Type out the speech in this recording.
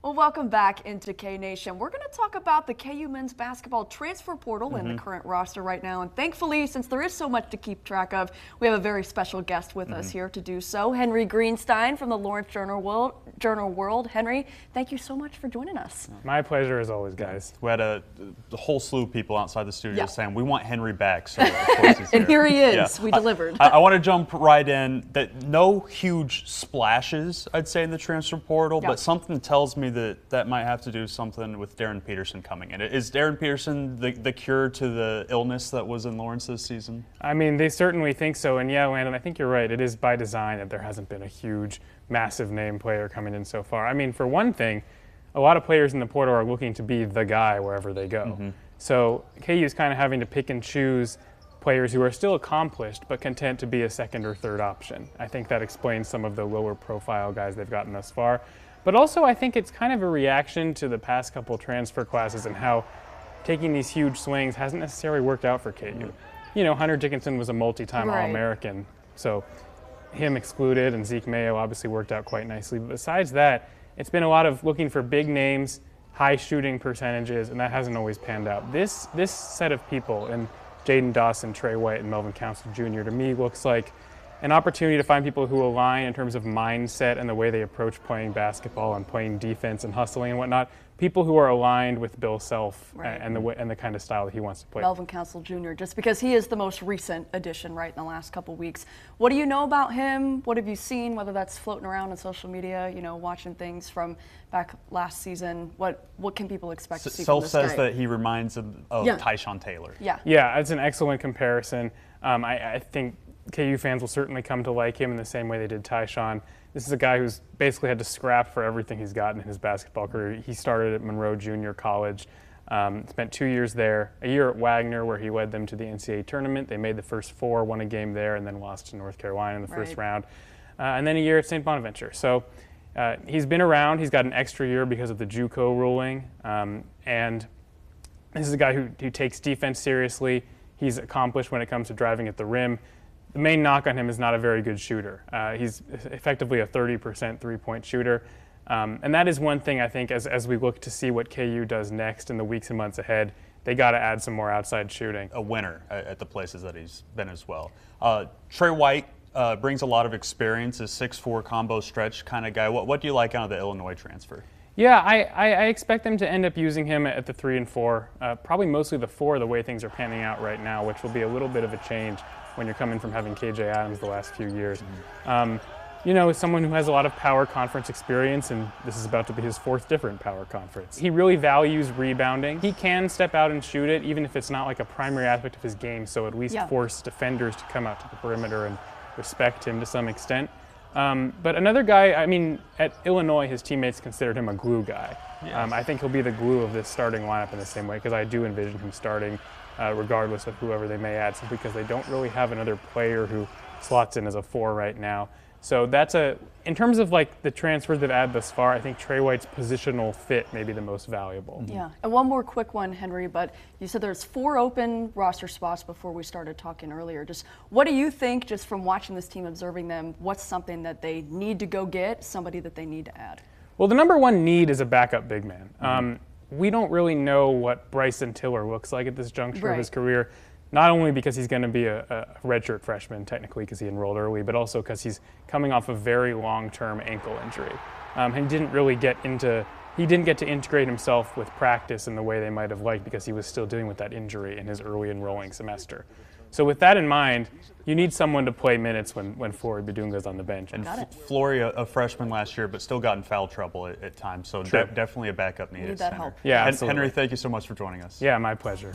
Well, welcome back into K Nation. We're going to talk about the KU men's basketball transfer portal and the current roster right now. And thankfully, since there is so much to keep track of, we have a very special guest with us here to do so. Henry Greenstein from the Lawrence Journal World. Henry, thank you so much for joining us. My pleasure as always, guys. We had a whole slew of people outside the studio saying, we want Henry back. So of course he's And here he is. Yeah. We delivered. I want to jump right in. That no huge splashes, I'd say, in the transfer portal, but something tells me that might have to do something with Darren Peterson coming in. Is Darren Peterson the cure to the illness that was in Lawrence this season? I mean, they certainly think so. And yeah, Landon, I think you're right. It is by design that there hasn't been a huge, massive name player coming in so far. I mean, for one thing, a lot of players in the portal are looking to be the guy wherever they go. So KU is kind of having to pick and choose players who are still accomplished but content to be a second or third option. I think that explains some of the lower profile guys they've gotten thus far. But also I think it's kind of a reaction to the past couple transfer classes and how taking these huge swings hasn't necessarily worked out for KU. You know, Hunter Dickinson was a multi-time All-American, so him excluded, and Zeke Mayo obviously worked out quite nicely. But besides that, it's been a lot of looking for big names, high shooting percentages, and that hasn't always panned out. This set of people, and Jaden Dawson, Trey White, and Melvin Council Jr. to me looks like an opportunity to find people who align in terms of mindset and the way they approach playing basketball and playing defense and hustling and whatnot. People who are aligned with Bill Self and the kind of style that he wants to play. Melvin Council Jr., just because he is the most recent addition in the last couple weeks. What do you know about him? What have you seen, whether that's floating around on social media, you know, watching things from back last season? What can people expect to see from this guy? Self says that he reminds him of Tyshawn Taylor. Yeah, it's an excellent comparison. I think KU fans will certainly come to like him in the same way they did Tyshawn. This is a guy who's basically had to scrap for everything he's gotten in his basketball career. He started at Monroe Junior College, spent 2 years there, a year at Wagner where he led them to the NCAA tournament. They made the first four, won a game there, and then lost to North Carolina in the first round. And then a year at St. Bonaventure. So he's been around. He's got an extra year because of the JUCO ruling. And this is a guy who takes defense seriously. He's accomplished when it comes to driving at the rim. The main knock on him is not a very good shooter. He's effectively a 30% three-point shooter. And that is one thing I think as we look to see what KU does next in the weeks and months ahead, they got to add some more outside shooting. A winner at the places that he's been as well. Trey White brings a lot of experience, a 6'4" combo stretch kind of guy. What do you like out of the Illinois transfer? Yeah, I expect them to end up using him at the 3 and 4, probably mostly the 4 the way things are panning out right now, which will be a little bit of a change when you're coming from having KJ Adams the last few years. You know, someone who has a lot of power conference experience, and this is about to be his 4th different power conference. He really values rebounding. He can step out and shoot it, even if it's not like a primary aspect of his game, so at least force defenders to come out to the perimeter and respect him to some extent. But another guy, I mean, at Illinois, his teammates considered him a glue guy. I think he'll be the glue of this starting lineup in the same way, because I do envision him starting regardless of whoever they may add, simply because they don't really have another player who slots in as a 4 right now. So that's in terms of like the transfers they've added thus far, I think Trey White's positional fit may be the most valuable. Yeah, and one more quick one, Henry, but you said there's 4 open roster spots before we started talking earlier. Just what do you think, just from watching this team, observing them, what's something that they need to go get, somebody that they need to add? Well, the number one need is a backup big man. We don't really know what Bryson Tiller looks like at this juncture of his career, not only because he's going to be a redshirt freshman, technically because he enrolled early, but also because he's coming off a very long-term ankle injury. He didn't get to integrate himself with practice in the way they might have liked because he was still dealing with that injury in his early enrolling semester. So with that in mind, you need someone to play minutes when Flory Badunga's on the bench. And Flory, a freshman last year, but still got in foul trouble at times, so definitely a backup needed. Need that help. Yeah, absolutely. Henry, thank you so much for joining us. Yeah, my pleasure.